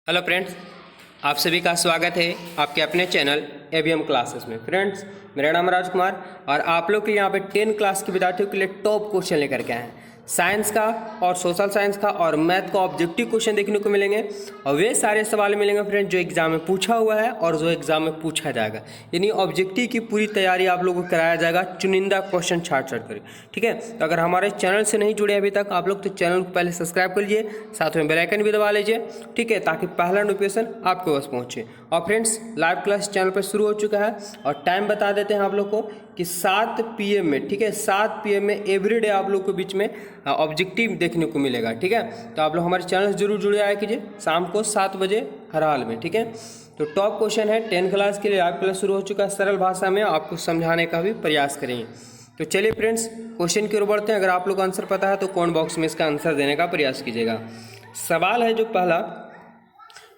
Hello friends, आप सभी का स्वागत है आपके अपने चैनल एबीएम क्लासेस में। फ्रेंड्स, मेरा नाम राजकुमार और आप लोग के यहाँ पे 10 क्लास के विद्यार्थियों के लिए टॉप क्वेश्चन लेकर के आए हैं। साइंस का और सोशल साइंस का और मैथ का ऑब्जेक्टिव क्वेश्चन देखने को मिलेंगे और वे सारे सवाल मिलेंगे फ्रेंड्स जो एग्जाम में पूछा हुआ है और जो एग्जाम में पूछा जाएगा। यानी ऑब्जेक्टिव की पूरी तैयारी आप लोगों को कराया जाएगा चुनिंदा क्वेश्चन छाट कर। ठीक है, तो अगर हमारे चैनल से नहीं जुड़े अभी तक आप लोग तो चैनल को पहले सब्सक्राइब कर लीजिए, साथ में बेल आइकन भी दबा लीजिए। ठीक है, ताकि पहला नोटिफिकेशन आपके पास पहुंचे। और फ्रेंड्स, लाइव क्लास चैनल पर शुरू हो चुका है और टाइम बता देते हैं आप लोग को कि 7 PM में, ठीक है, 7 PM में एवरीडे आप लोग के बीच में ऑब्जेक्टिव देखने को मिलेगा। ठीक है, तो आप लोग हमारे चैनल से जरूर जुड़े आया कीजिए शाम को 7 बजे हर हाल में। ठीक है, तो टॉप क्वेश्चन है 10 क्लास के लिए लाइव क्लास शुरू हो चुका है। सरल भाषा में आपको समझाने का भी प्रयास करेंगे। तो चलिए फ्रेंड्स, क्वेश्चन की ओर बढ़ते हैं। अगर आप लोग को आंसर पता है तो कमेंट बॉक्स में इसका आंसर देने का प्रयास कीजिएगा। सवाल है जो पहला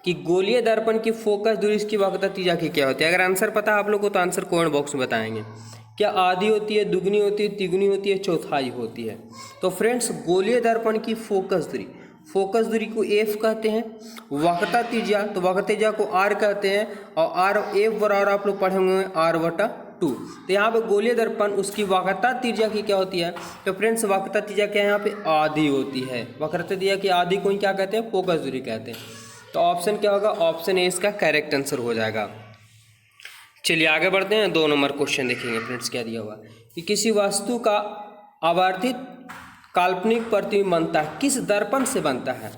कि गोलीय दर्पण की फोकस दूरी इसकी वक्रता तीजा की क्या होती है। अगर आंसर पता है आप लोग को तो आंसर कमेंट बॉक्स में बताएंगे। क्या आधी होती है, दुगनी होती है, तिगुनी होती है, चौथाई होती है? तो फ्रेंड्स, गोलीय दर्पण की फोकस दूरी को एफ कहते हैं। वक्रता त्रिज्या, तो वक्रता त्रिज्या को आर कहते हैं और आर एफ बराबर आप लोग पढ़े होंगे R/2। तो यहाँ पे गोलीय दर्पण उसकी वक्रता त्रिज्या की क्या होती है? तो फ्रेंड्स, वक्रता त्रिज्या क्या है यहाँ पे? आधी होती है। वक्रता त्रिज्या की आधी को क्या कहते हैं? फोकस दूरी कहते हैं। तो ऑप्शन क्या होगा? ऑप्शन ए इसका करेक्ट आंसर हो जाएगा। चलिए आगे बढ़ते हैं। 2 नंबर क्वेश्चन देखेंगे फ्रेंड्स। क्या दिया हुआ कि किसी वस्तु का आवर्धित काल्पनिक प्रतिबिंब बनता है किस दर्पण से बनता है?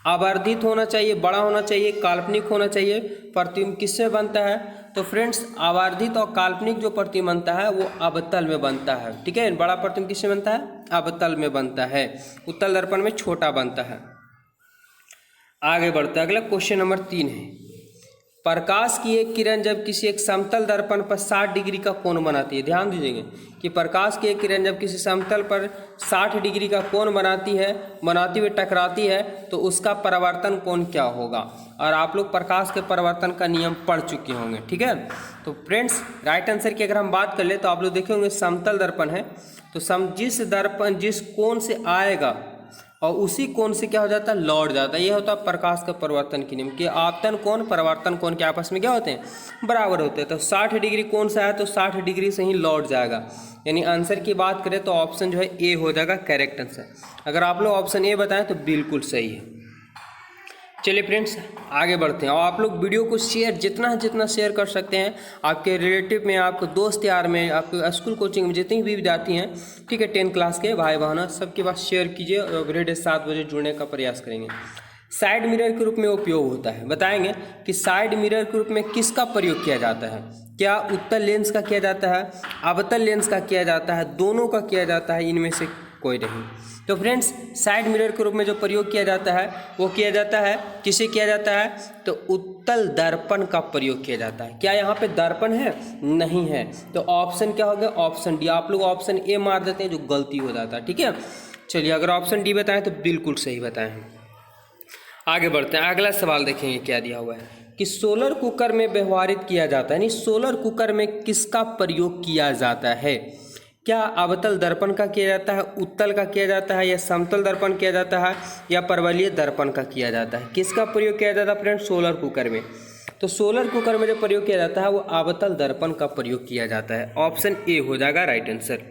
आवर्धित होना चाहिए, बड़ा होना चाहिए, काल्पनिक होना चाहिए। प्रतिबिंब किससे बनता है? तो फ्रेंड्स, आवर्धित और काल्पनिक जो प्रतिबिंब बनता है वो अवतल में बनता है। ठीक है, बड़ा प्रतिबिंब किससे बनता है? अवतल में बनता है। उत्तल दर्पण में छोटा बनता है। आगे बढ़ते हैं। अगला क्वेश्चन नंबर 3 है, प्रकाश की एक किरण जब किसी एक समतल दर्पण पर 60 डिग्री का कोण बनाती है। ध्यान दीजिएगा कि प्रकाश की एक किरण जब किसी समतल पर 60 डिग्री का कोण बनाती हुई टकराती है तो उसका परावर्तन कोण क्या होगा? और आप लोग प्रकाश के परावर्तन का नियम पढ़ चुके होंगे। ठीक है, तो फ्रेंड्स, राइट आंसर की अगर हम बात कर ले तो आप लोग देखे होंगे समतल दर्पण है तो जिस कोण से आएगा और उसी कोण से क्या हो जाता है? लौट जाता है। ये होता है प्रकाश का परिवर्तन की नियम कि आपतन कोण परावर्तन कोण के आपस में क्या होते हैं? बराबर होते हैं। तो 60 डिग्री कोण से आया तो 60 डिग्री से ही लौट जाएगा। यानी आंसर की बात करें तो ऑप्शन जो है ए हो जाएगा करेक्ट आंसर। अगर आप लोग ऑप्शन ए बताएं तो बिल्कुल सही है। चलिए फ्रेंड्स, आगे बढ़ते हैं। और आप लोग वीडियो को शेयर जितना शेयर कर सकते हैं आपके रिलेटिव में, आपके दोस्त यार में, आपके स्कूल कोचिंग में जितने भी विद्यार्थी हैं, ठीक है, 10 क्लास के भाई बहन, सबके पास शेयर कीजिए और एवरीडे 7 बजे जुड़ने का प्रयास करेंगे। साइड मिरर के रूप में उपयोग होता है। बताएंगे कि साइड मिरर के रूप में किसका प्रयोग किया जाता है? क्या उत्तल लेंस का किया जाता है, अवतल लेंस का किया जाता है, दोनों का किया जाता है, इनमें से कोई नहीं? तो फ्रेंड्स, साइड मिरर के रूप में जो प्रयोग किया जाता है वो किया जाता है, किसे किया जाता है? तो उत्तल दर्पण का प्रयोग किया जाता है। क्या यहाँ पे दर्पण है? नहीं है। तो ऑप्शन क्या हो गया? Option D. आप लोग ऑप्शन ए मार देते हैं जो गलती हो जाता है। ठीक है, चलिए अगर ऑप्शन डी बताएं तो बिल्कुल सही बताएं। आगे बढ़ते हैं। अगला सवाल देखेंगे क्या दिया हुआ है कि सोलर कुकर में व्यवहारित किया जाता है, यानी सोलर कुकर में किसका प्रयोग किया जाता है? क्या अवतल दर्पण का किया जाता है, उत्तल का किया जाता है, या समतल दर्पण किया जाता है, या परवलयीय दर्पण का किया जाता है? किसका प्रयोग किया जाता है फ्रेंड्स? सोलर कुकर में। तो सोलर कुकर में जो प्रयोग किया जाता है वो अवतल दर्पण का प्रयोग किया जाता है। ऑप्शन ए हो जाएगा राइट आंसर।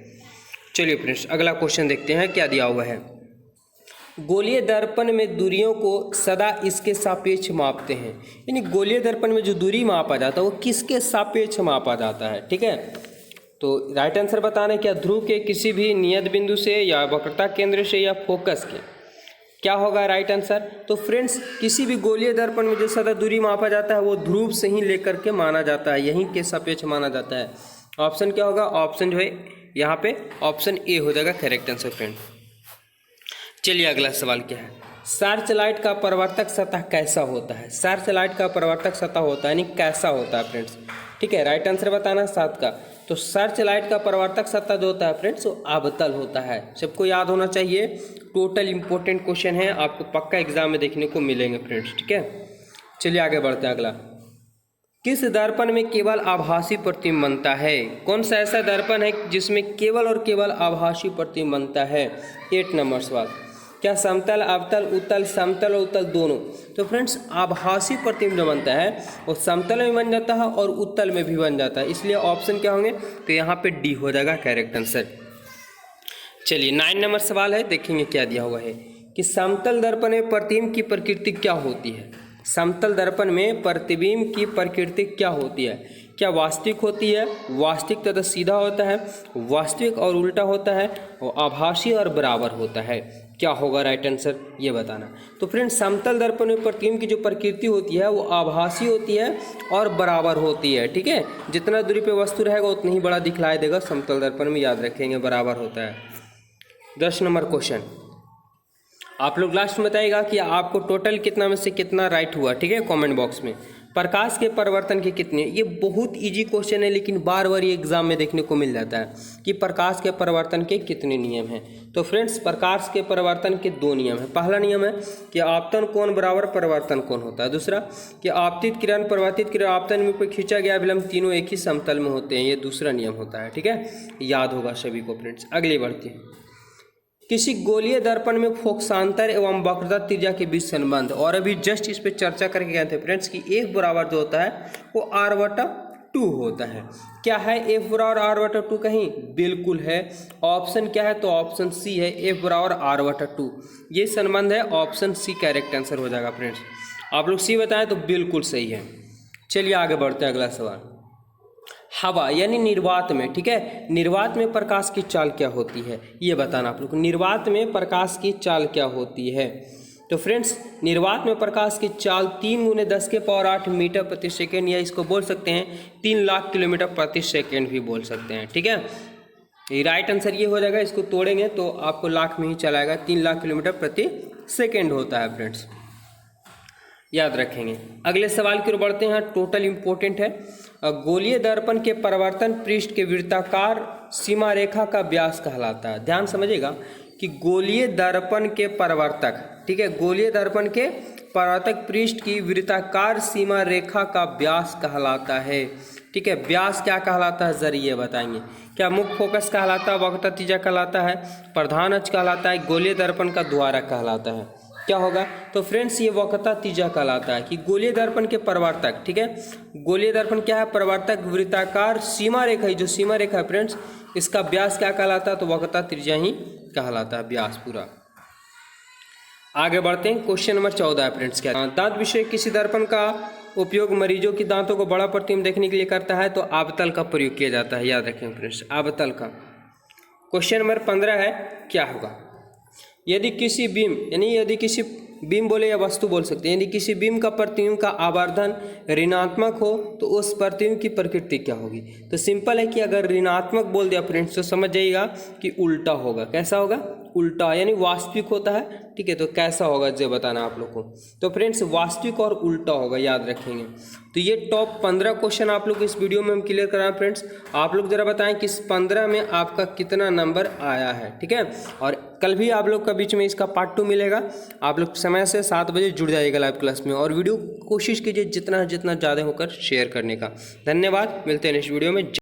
चलिए फ्रेंड्स, अगला क्वेश्चन देखते हैं क्या दिया हुआ है। गोलीय दर्पण में दूरियों को सदा इसके सापेक्ष मापते हैं। यानी गोलीय दर्पण में जो दूरी मापा जाता है वो किसके सापेक्ष मापा जाता है? ठीक है, तो राइट आंसर बताना है। क्या ध्रुव के किसी भी नियत बिंदु से, या वक्रता केंद्र से, या फोकस के? क्या होगा राइट आंसर? तो फ्रेंड्स, किसी भी गोलीय दर्पण में जो सदा दूरी मापा जाता है वो ध्रुव से ही लेकर के माना जाता है, यहीं के सापेक्ष माना जाता है। ऑप्शन क्या होगा? ऑप्शन जो है यहाँ पे ऑप्शन ए हो जाएगा करेक्ट आंसर फ्रेंड। चलिए अगला सवाल क्या है। सर्च लाइट का परावर्तक सतह कैसा होता है? सर्च लाइट का परावर्तक सतह होता है, यानी कैसा होता है फ्रेंड्स? ठीक है, राइट आंसर बताना 7 का। तो सर्च लाइट का परावर्तक सतह जो होता है फ्रेंड्स वो अवतल होता है। सबको याद होना चाहिए, टोटल इंपॉर्टेंट क्वेश्चन है, आपको पक्का एग्जाम में देखने को मिलेंगे फ्रेंड्स। ठीक है, चलिए आगे बढ़ते हैं। अगला, किस दर्पण में केवल आभासी प्रतिबिंब बनता है? कौन सा ऐसा दर्पण है जिसमें केवल और केवल आभासी प्रतिबिंब बनता है? 8 नंबर सवाल। क्या समतल, अवतल, उत्तल, समतल और उत्तल दोनों। तो फ्रेंड्स आभासी प्रतिबिंब जो बनता है वो समतल में बन जाता है और उत्तल में भी बन जाता है, इसलिए ऑप्शन क्या होंगे, तो यहाँ पे डी हो जाएगा करेक्ट आंसर। चलिए 9 नंबर सवाल है, देखेंगे क्या दिया हुआ है कि समतल दर्पण में प्रतिबिंब की प्रकृति क्या होती है। समतल दर्पण में प्रतिबिंब की प्रकृति क्या होती है, क्या वास्तविक होती है, वास्तविक तथा सीधा होता है, वास्तविक और उल्टा होता है, और आभासी और बराबर होता है, क्या होगा राइट आंसर ये बताना। तो फ्रेंड्स समतल दर्पण में प्रतिबिंब की जो प्रकृति होती है वो आभासी होती है और बराबर होती है, ठीक है। जितना दूरी पे वस्तु रहेगा उतना ही बड़ा दिखलाई देगा समतल दर्पण में, याद रखेंगे बराबर होता है। 10 नंबर क्वेश्चन, आप लोग लास्ट में बताइएगा कि आपको टोटल कितना में से कितना राइट हुआ, ठीक है, कमेंट बॉक्स में। प्रकाश के परिवर्तन के कितने, ये बहुत इजी क्वेश्चन है लेकिन बार बार ये एग्जाम में देखने को मिल जाता है कि प्रकाश के परिवर्तन के कितने नियम हैं। तो फ्रेंड्स प्रकाश के परिवर्तन के 2 नियम हैं। पहला नियम है कि आपतन कोण बराबर परिवर्तन कोण होता है। दूसरा कि आपतित किरण, परावर्तित किरण, आपतन में कोई खींचा गया विलंब तीनों एक ही समतल में होते हैं, ये दूसरा नियम होता है, ठीक है, याद होगा सभी को फ्रेंड्स। अगली बढ़ती है, किसी गोलीय दर्पण में फोकसांतर एवं वक्रता त्रिज्या के बीच संबंध, और अभी जस्ट इस पे चर्चा करके गए थे फ्रेंड्स कि एक बराबर जो होता है वो r/2 होता है। क्या है f बराबर r/2 कहीं, बिल्कुल है। ऑप्शन क्या है, तो ऑप्शन सी है, f बराबर r/2, ये संबंध है, ऑप्शन सी करेक्ट आंसर हो जाएगा फ्रेंड्स। आप लोग सी बताएं तो बिल्कुल सही है। चलिए आगे बढ़ते हैं, अगला सवाल, हवा यानी निर्वात में, ठीक है, निर्वात में प्रकाश की चाल क्या होती है ये बताना आप लोग को। निर्वात में प्रकाश की चाल क्या होती है, तो फ्रेंड्स निर्वात में प्रकाश की चाल 3 × 10⁸ मीटर प्रति सेकेंड, या इसको बोल सकते हैं 3 लाख किलोमीटर प्रति सेकेंड भी बोल सकते हैं, ठीक है। ये राइट आंसर ये हो जाएगा, इसको तोड़ेंगे तो आपको लाख में ही चलाएगा, 3 लाख किलोमीटर प्रति सेकेंड होता है फ्रेंड्स, याद रखेंगे। अगले सवाल की ओर बढ़ते हैं, टोटल इंपॉर्टेंट है। गोलीय दर्पण के परावर्तन पृष्ठ के वृत्ताकार सीमा रेखा का व्यास कहलाता है। ध्यान समझिएगा कि गोलीय दर्पण के परावर्तक, ठीक है, गोलीय दर्पण के परावर्तक पृष्ठ की वृत्ताकार सीमा रेखा का व्यास कहलाता है, ठीक है। व्यास क्या कहलाता है जरिए बताएंगे, क्या मुख्य फोकस कहलाता है, वक्रता त्रिज्या कहलाता है, प्रधान अक्ष कहलाता है, गोलीय दर्पण का द्वारक कहलाता है, क्या होगा। तो फ्रेंड्स ये वक्रता त्रिज्या कहलाता है कि गोलीय दर्पण के परावर्तक, ठीक है, गोलीय दर्पण क्या है, परावर्तक वृत्ताकार सीमा रेखा, जो सीमा रेखा है फ्रेंड्स इसका व्यास क्या कहलाता है, तो वक्रता त्रिज्या ही कहलाता है, व्यास पूरा। आगे बढ़ते हैं, क्वेश्चन नंबर 14 है फ्रेंड्स, क्या दांत विषय किसी दर्पण का उपयोग मरीजों की दांतों को बड़ा प्रतिबिंब देखने के लिए करता है, तो आबतल का प्रयोग किया जाता है, याद रखें फ्रेंड्स, आबतल का। क्वेश्चन नंबर 15 है, क्या होगा, यदि किसी बीम, यानी यदि किसी बीम बोले या वस्तु बोल सकते हैं, यदि किसी बीम का प्रतिबिंब का आवर्धन ऋणात्मक हो तो उस प्रतिबिंब की प्रकृति क्या होगी। तो सिंपल है कि अगर ऋणात्मक बोल दिया फ्रेंड्स तो समझ जाइएगा कि उल्टा होगा। कैसा होगा, उल्टा, यानी वास्तविक होता है, ठीक है, तो कैसा होगा ये बताना आप लोग को। तो फ्रेंड्स वास्तविक और उल्टा होगा, याद रखेंगे। तो ये टॉप 15 क्वेश्चन आप लोग इस वीडियो में हम क्लियर कराएं फ्रेंड्स। आप लोग जरा बताएं कि इस 15 में आपका कितना नंबर आया है, ठीक है। और कल भी आप लोग का बीच में इसका पार्ट 2 मिलेगा, आप लोग समय से 7 बजे जुड़ जाइएगा लाइव क्लास में, और वीडियो कोशिश कीजिए जितना ज़्यादा होकर शेयर करने का। धन्यवाद, मिलते हैं नेक्स्ट वीडियो में।